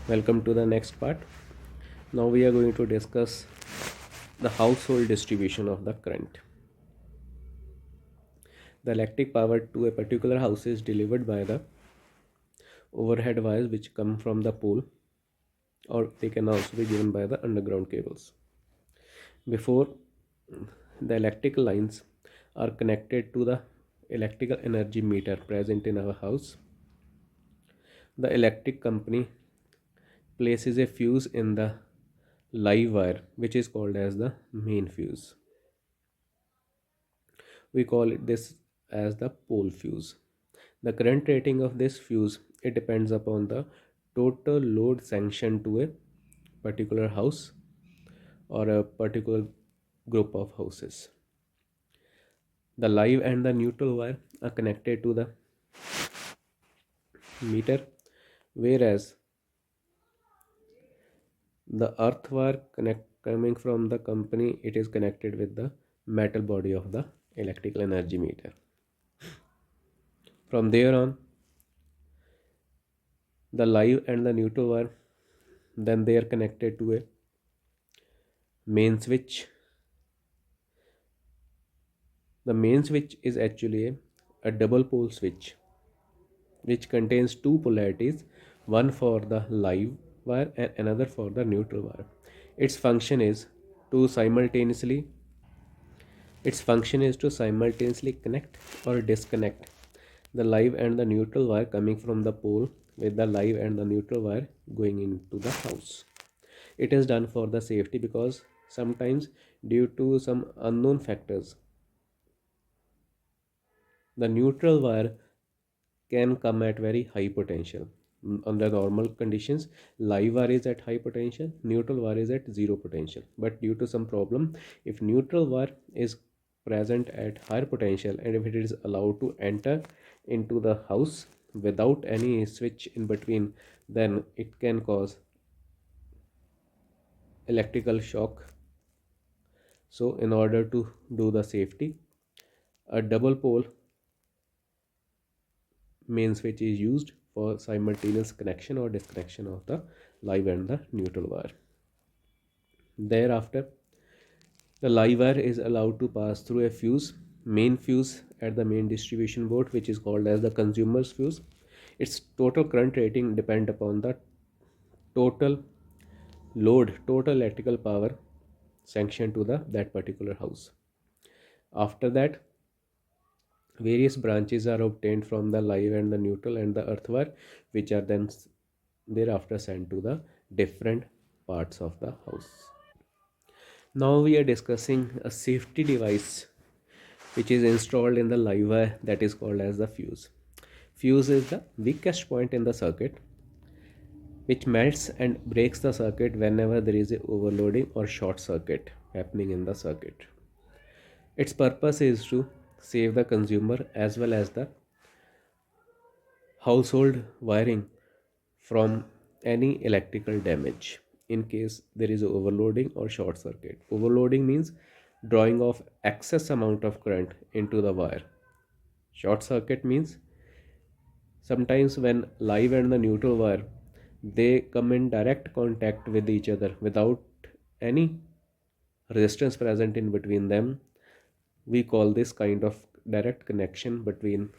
Welcome to the next part. Now we are going to discuss the household distribution of the current. The electric power to a particular house is delivered by the overhead wires which come from the pole, or they can also be given by the underground cables. Before the electrical lines are connected to the electrical energy meter present in our house, the electric company places a fuse in the live wire which is called as the main fuse. We call it this as the pole fuse. The current rating of this fuse, it depends upon the total load sanctioned to a particular house or a particular group of houses. The live and the neutral wire are connected to the meter, whereas the earth wire coming from the company, it is connected with the metal body of the electrical energy meter. From there on, the live and the neutral wire, then they are connected to a main switch. The main switch is actually a double pole switch which contains two polarities, one for the live wire and another for the neutral wire. Its function is to simultaneously its function is to simultaneously connect or disconnect the live and the neutral wire coming from the pole with the live and the neutral wire going into the house. It is done for the safety because sometimes due to some unknown factors the neutral wire can come at very high potential. Under normal conditions, live wire is at high potential, neutral wire is at zero potential. But due to some problem, if neutral wire is present at higher potential and if it is allowed to enter into the house without any switch in between, then it can cause electrical shock. So in order to do the safety, a double pole main switch is used for simultaneous connection or disconnection of the live and the neutral wire. Thereafter, the live wire is allowed to pass through a fuse, main fuse at the main distribution board, which is called as the consumer's fuse. Its total current rating depend upon the total load, total electrical power sanctioned to the that particular house. After that, various branches are obtained from the live and the neutral and the earth wire, which are then thereafter sent to the different parts of the house. Now we are discussing a safety device which is installed in the live wire, that is called as the fuse. Fuse is the weakest point in the circuit which melts and breaks the circuit whenever there is a overloading or short circuit happening in the circuit. Its purpose is to save the consumer as well as the household wiring from any electrical damage in case there is overloading or short circuit. Overloading means drawing off excess amount of current into the wire. Short circuit means sometimes when live and the neutral wire, they come in direct contact with each other without any resistance present in between them. We call this kind of direct connection between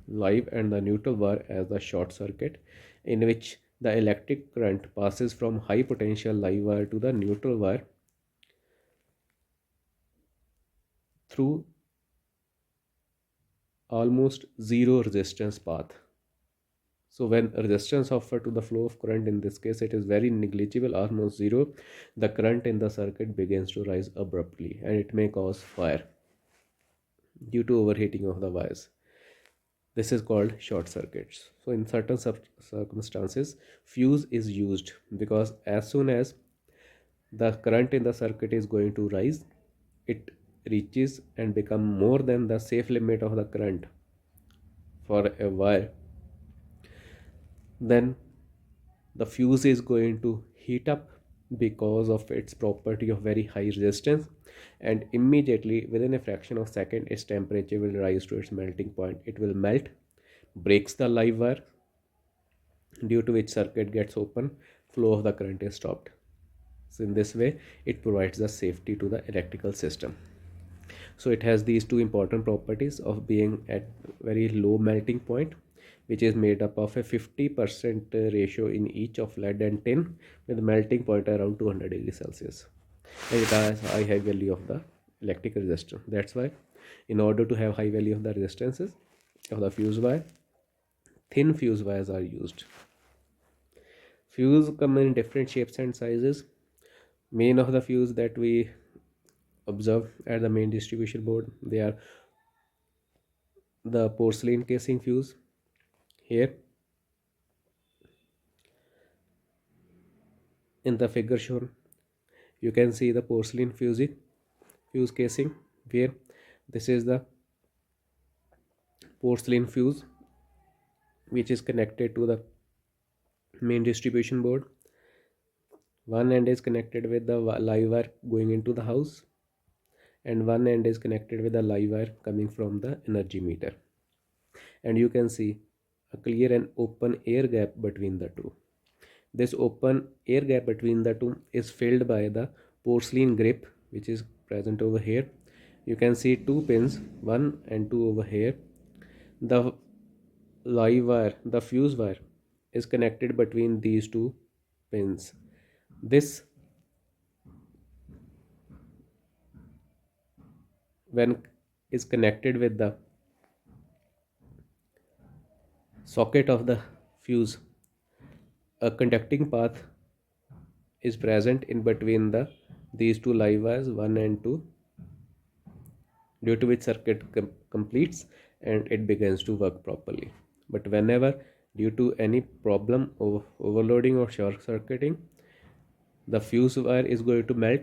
live and the neutral wire as the short circuit, in which the electric current passes from high potential live wire to the neutral wire through almost zero resistance path. So when resistance offered to the flow of current, in this case it is very negligible, almost zero, the current in the circuit begins to rise abruptly and it may cause fire due to overheating of the wires. This is called short circuits. So in certain circumstances, fuse is used because as soon as the current in the circuit is going to rise, it reaches and become more than the safe limit of the current for a wire, then the fuse is going to heat up because of its property of very high resistance, and immediately within a fraction of second its temperature will rise to its melting point. It will melt, breaks the live wire, due to which circuit gets open, flow of the current is stopped. So in this way it provides the safety to the electrical system. So it has these two important properties of being at very low melting point, which is made up of a 50% ratio in each of lead and tin, with melting point around 200 degrees Celsius. And it has high value of the electric resistance. That's why in order to have high value of the resistances of the fuse wire, thin fuse wires are used. Fuse come in different shapes and sizes. Main of the fuse that we observe at the main distribution board, they are the porcelain casing fuse. Here in the figure shown, you can see the porcelain fuse casing, where this is the porcelain fuse which is connected to the main distribution board. One end is connected with the live wire going into the house, and one end is connected with the live wire coming from the energy meter. And you can see a clear and open air gap between the two. This open air gap between the two is filled by the porcelain grip which is present over here. You can see two pins, one and two over here. The live wire, the fuse wire, is connected between these two pins. This, when is connected with the socket of the fuse, a conducting path is present in between these two live wires 1 and 2, due to which circuit completes and it begins to work properly. But whenever, due to any problem of overloading or short circuiting, the fuse wire is going to melt,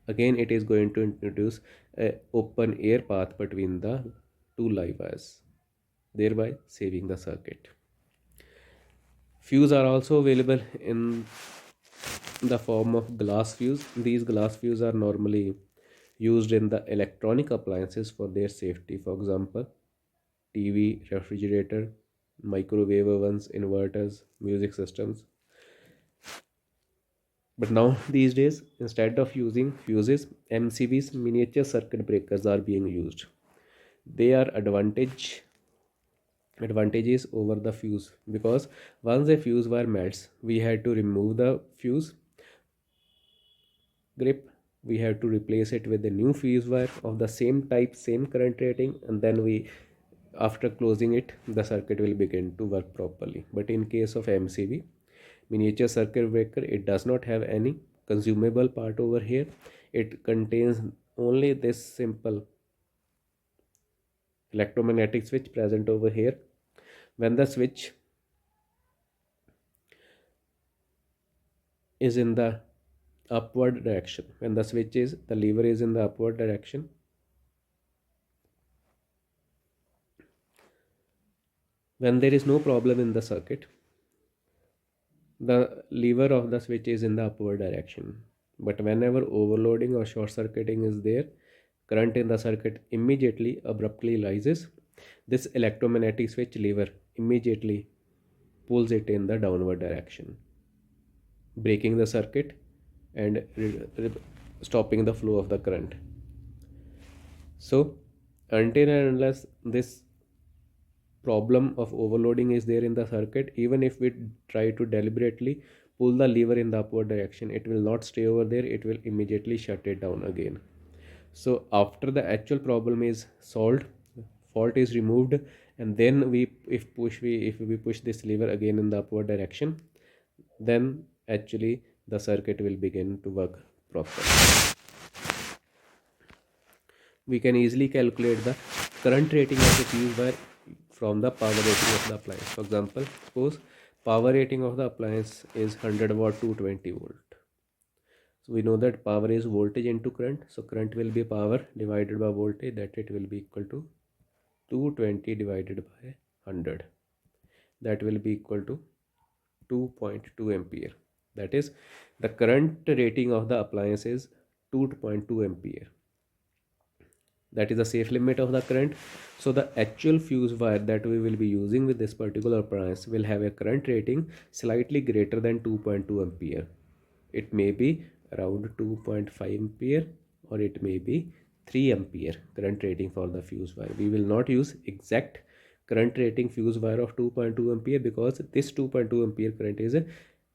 again it is going to introduce a open air path between the two live wires, thereby saving the circuit. Fuse are also available in the form of glass fuse. These glass fuse are normally used in the electronic appliances for their safety. For example, TV, refrigerator, microwave ovens, inverters, music systems. But now these days, instead of using fuses, MCBs, miniature circuit breakers, are being used. They are advantages over the fuse, because once a fuse wire melts, we had to remove the fuse grip, we have to replace it with a new fuse wire of the same type, same current rating, and then we, after closing it, the circuit will begin to work properly. But in case of MCB, miniature circuit breaker, it does not have any consumable part over here. It contains only this simple electromagnetic switch present over here. When the switch is in the upward direction, when the switch is, the lever is in the upward direction, when there is no problem in the circuit, the lever of the switch is in the upward direction. But whenever overloading or short circuiting is there, current in the circuit immediately abruptly rises. This electromagnetic switch lever immediately pulls it in the downward direction, breaking the circuit and stopping the flow of the current. So until and unless this problem of overloading is there in the circuit, even if we try to deliberately pull the lever in the upward direction, it will not stay over there, it will immediately shut it down again. So after the actual problem is solved, fault is removed, and then if we push this lever again in the upward direction, then actually the circuit will begin to work properly. We can easily calculate the current rating of the fuse wire from the power rating of the appliance. For example, suppose power rating of the appliance is 100 watt to 20 volt. So we know that power is voltage into current. So current will be power divided by voltage, that it will be equal to 220 divided by 100. That will be equal to 2.2 ampere. That is, the current rating of the appliance is 2.2 ampere. that is the safe limit of the current. So the actual fuse wire that we will be using with this particular appliance will have a current rating slightly greater than 2.2 ampere. It may be around 2.5 ampere, or it may be 3 ampere current rating for the fuse wire. We will not use exact current rating fuse wire of 2.2 ampere, because this 2.2 ampere current is a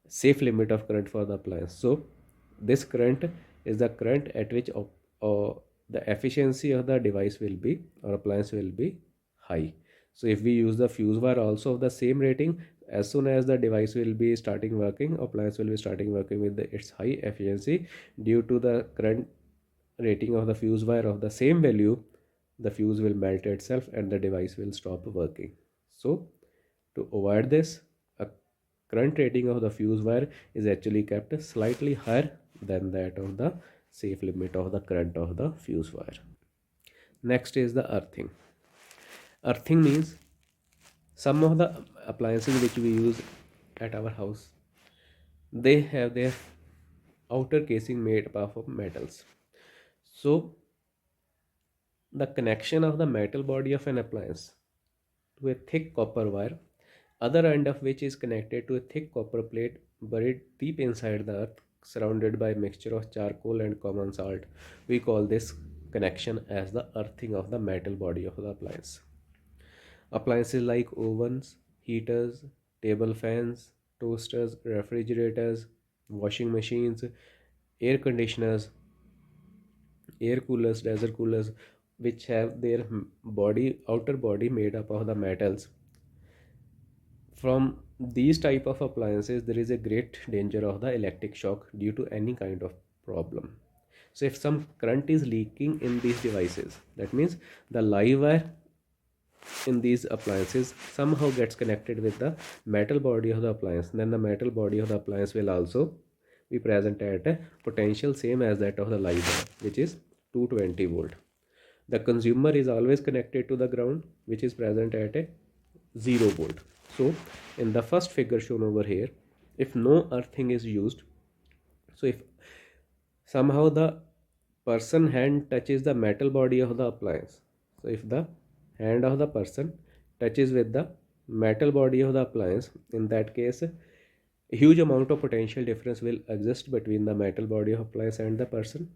safe limit of current for the appliance. So this current is the current at which the efficiency of the device will be, or appliance will be, high. So if we use the fuse wire also of the same rating, as soon as the device will be starting working, appliance will be starting working with its high efficiency, due to the current rating of the fuse wire of the same value, the fuse will melt itself and the device will stop working. So to avoid this, a current rating of the fuse wire is actually kept slightly higher than that of the safe limit of the current of the fuse wire. Next is the earthing. Earthing means some of the appliances which we use at our house, they have their outer casing made up of metals. So the connection of the metal body of an appliance to a thick copper wire, other end of which is connected to a thick copper plate buried deep inside the earth, surrounded by a mixture of charcoal and common salt. We call this connection as the earthing of the metal body of the appliance. Appliances like ovens, heaters, table fans, toasters, refrigerators, washing machines, air conditioners, air coolers, desert coolers, which have their outer body made up of the metals. From these type of appliances, there is a great danger of the electric shock due to any kind of problem. So if some current is leaking in these devices, that means the live wire in these appliances somehow gets connected with the metal body of the appliance, then the metal body of the appliance will also be present at a potential same as that of the live wire, which is 220 volt. The consumer is always connected to the ground, which is present at a 0 volt. So in the first figure shown over here, if no earthing is used, so if somehow the person hand touches the metal body of the appliance, so if the hand of the person touches with the metal body of the appliance, in that case a huge amount of potential difference will exist between the metal body of appliance and the person,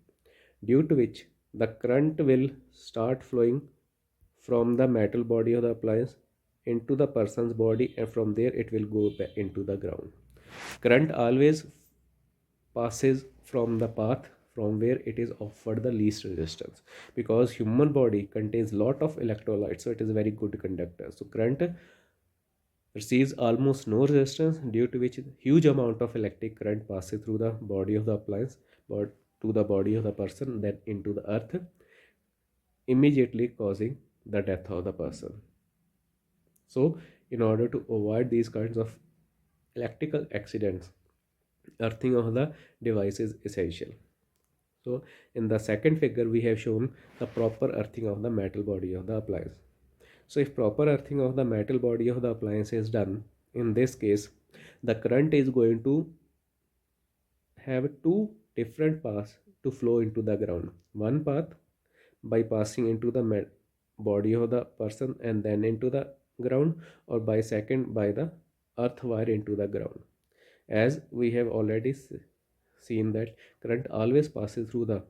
due to which the current will start flowing from the metal body of the appliance into the person's body, and from there it will go back into the ground. Current always passes from the path from where it is offered the least resistance, because human body contains lot of electrolytes, so it is a very good conductor. So current receives almost no resistance, due to which huge amount of electric current passes through the body of the appliance, but to the body of the person, then into the earth, immediately causing the death of the person. So in order to avoid these kinds of electrical accidents, earthing of the device is essential. So in the second figure we have shown the proper earthing of the metal body of the appliance. So if proper earthing of the metal body of the appliance is done, in this case the current is going to have two different paths to flow into the ground. One path by passing into the body of the person and then into the ground, or by second by the earth wire into the ground. As we have already seen that current always passes through the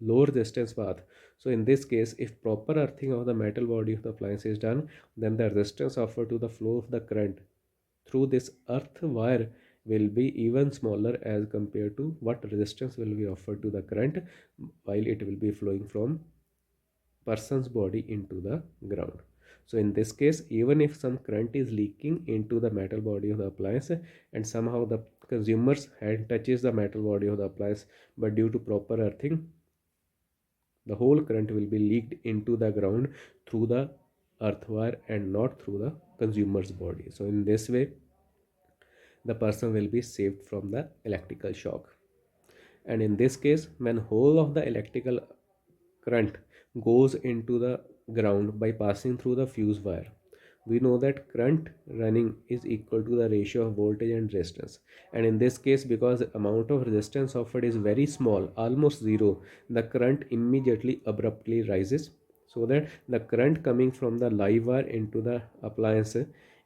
low resistance path. So in this case, if proper earthing of the metal body of the appliance is done, then the resistance offered to the flow of the current through this earth wire will be even smaller as compared to what resistance will be offered to the current while it will be flowing from person's body into the ground. So in this case, even if some current is leaking into the metal body of the appliance and somehow the consumer's hand touches the metal body of the appliance, but due to proper earthing, the whole current will be leaked into the ground through the earth wire and not through the consumer's body. So in this way, the person will be saved from the electrical shock. And in this case, when whole of the electrical current goes into the ground by passing through the fuse wire, we know that current running is equal to the ratio of voltage and resistance. And in this case, because the amount of resistance offered is very small, almost zero, the current immediately abruptly rises. so that the current coming from the live wire into the appliance,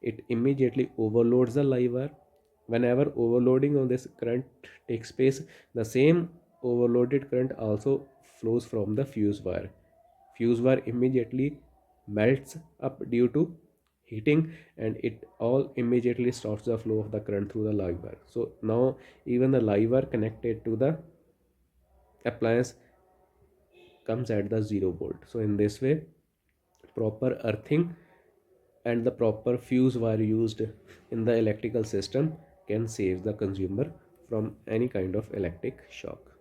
it immediately overloads the live wire. Whenever overloading of this current takes place, the same overloaded current also flows from the fuse wire. Fuse wire immediately melts up due to heating, and it all immediately stops the flow of the current through the live wire. So now even the live wire connected to the appliance comes at the 0 volt. So in this way, proper earthing and the proper fuse wire used in the electrical system can save the consumer from any kind of electric shock.